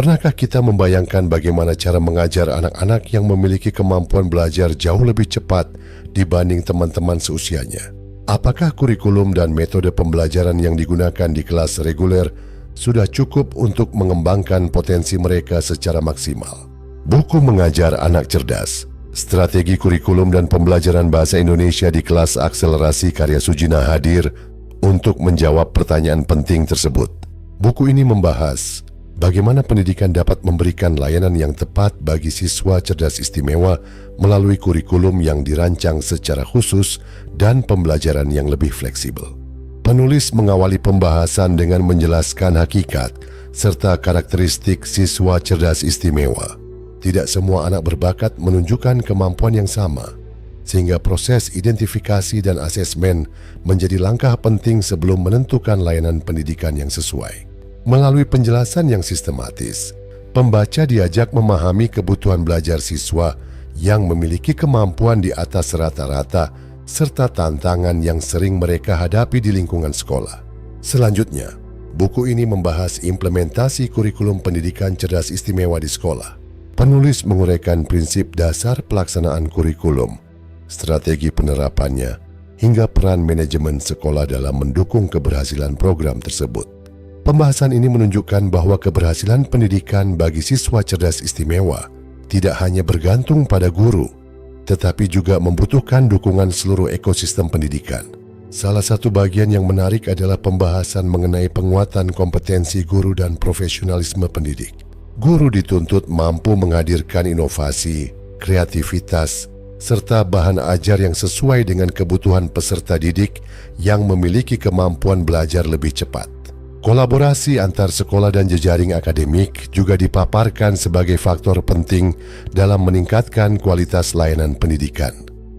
Pernahkah kita membayangkan bagaimana cara mengajar anak-anak yang memiliki kemampuan belajar jauh lebih cepat dibanding teman-teman seusianya? Apakah kurikulum dan metode pembelajaran yang digunakan di kelas reguler sudah cukup untuk mengembangkan potensi mereka secara maksimal? Buku Mengajar Anak Cerdas, Strategi Kurikulum dan Pembelajaran Bahasa Indonesia di Kelas Akselerasi karya Sujina hadir untuk menjawab pertanyaan penting tersebut. Buku ini membahas bagaimana pendidikan dapat memberikan layanan yang tepat bagi siswa cerdas istimewa melalui kurikulum yang dirancang secara khusus dan pembelajaran yang lebih fleksibel. Penulis mengawali pembahasan dengan menjelaskan hakikat serta karakteristik siswa cerdas istimewa. Tidak semua anak berbakat menunjukkan kemampuan yang sama, sehingga proses identifikasi dan asesmen menjadi langkah penting sebelum menentukan layanan pendidikan yang sesuai. Melalui penjelasan yang sistematis, pembaca diajak memahami kebutuhan belajar siswa yang memiliki kemampuan di atas rata-rata serta tantangan yang sering mereka hadapi di lingkungan sekolah. Selanjutnya, buku ini membahas implementasi kurikulum pendidikan cerdas istimewa di sekolah. Penulis menguraikan prinsip dasar pelaksanaan kurikulum, strategi penerapannya, hingga peran manajemen sekolah dalam mendukung keberhasilan program tersebut. Pembahasan ini menunjukkan bahwa keberhasilan pendidikan bagi siswa cerdas istimewa tidak hanya bergantung pada guru, tetapi juga membutuhkan dukungan seluruh ekosistem pendidikan. Salah satu bagian yang menarik adalah pembahasan mengenai penguatan kompetensi guru dan profesionalisme pendidik. Guru dituntut mampu menghadirkan inovasi, kreativitas, serta bahan ajar yang sesuai dengan kebutuhan peserta didik yang memiliki kemampuan belajar lebih cepat. Kolaborasi antar sekolah dan jejaring akademik juga dipaparkan sebagai faktor penting dalam meningkatkan kualitas layanan pendidikan.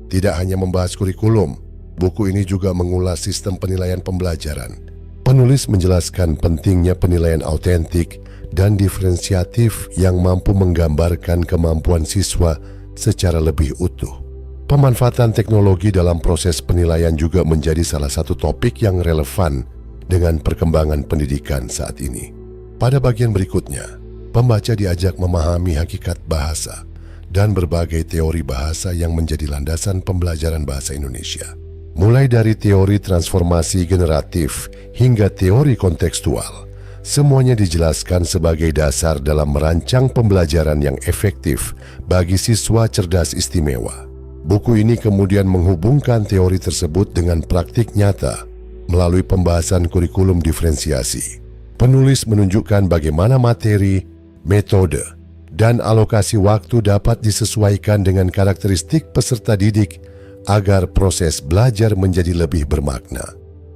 Tidak hanya membahas kurikulum, buku ini juga mengulas sistem penilaian pembelajaran. Penulis menjelaskan pentingnya penilaian autentik dan diferensiatif yang mampu menggambarkan kemampuan siswa secara lebih utuh. Pemanfaatan teknologi dalam proses penilaian juga menjadi salah satu topik yang relevan dengan perkembangan pendidikan saat ini. Pada bagian berikutnya, pembaca diajak memahami hakikat bahasa dan berbagai teori bahasa yang menjadi landasan pembelajaran bahasa Indonesia. Mulai dari teori transformasi generatif hingga teori kontekstual, semuanya dijelaskan sebagai dasar dalam merancang pembelajaran yang efektif bagi siswa cerdas istimewa. Buku ini kemudian menghubungkan teori tersebut dengan praktik nyata melalui pembahasan kurikulum diferensiasi. Penulis menunjukkan bagaimana materi, metode, dan alokasi waktu dapat disesuaikan dengan karakteristik peserta didik agar proses belajar menjadi lebih bermakna.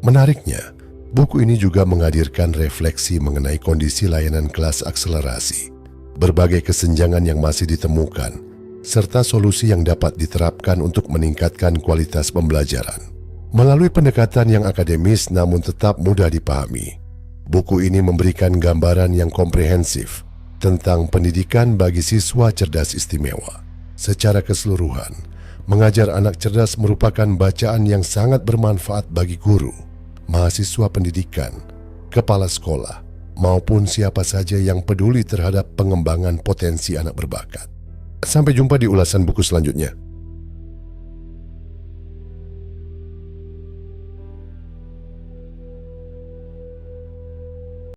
Menariknya, buku ini juga menghadirkan refleksi mengenai kondisi layanan kelas akselerasi, berbagai kesenjangan yang masih ditemukan, serta solusi yang dapat diterapkan untuk meningkatkan kualitas pembelajaran. Melalui pendekatan yang akademis namun tetap mudah dipahami, buku ini memberikan gambaran yang komprehensif tentang pendidikan bagi siswa cerdas istimewa. Secara keseluruhan, mengajar anak cerdas merupakan bacaan yang sangat bermanfaat bagi guru, mahasiswa pendidikan, kepala sekolah, maupun siapa saja yang peduli terhadap pengembangan potensi anak berbakat. Sampai jumpa di ulasan buku selanjutnya.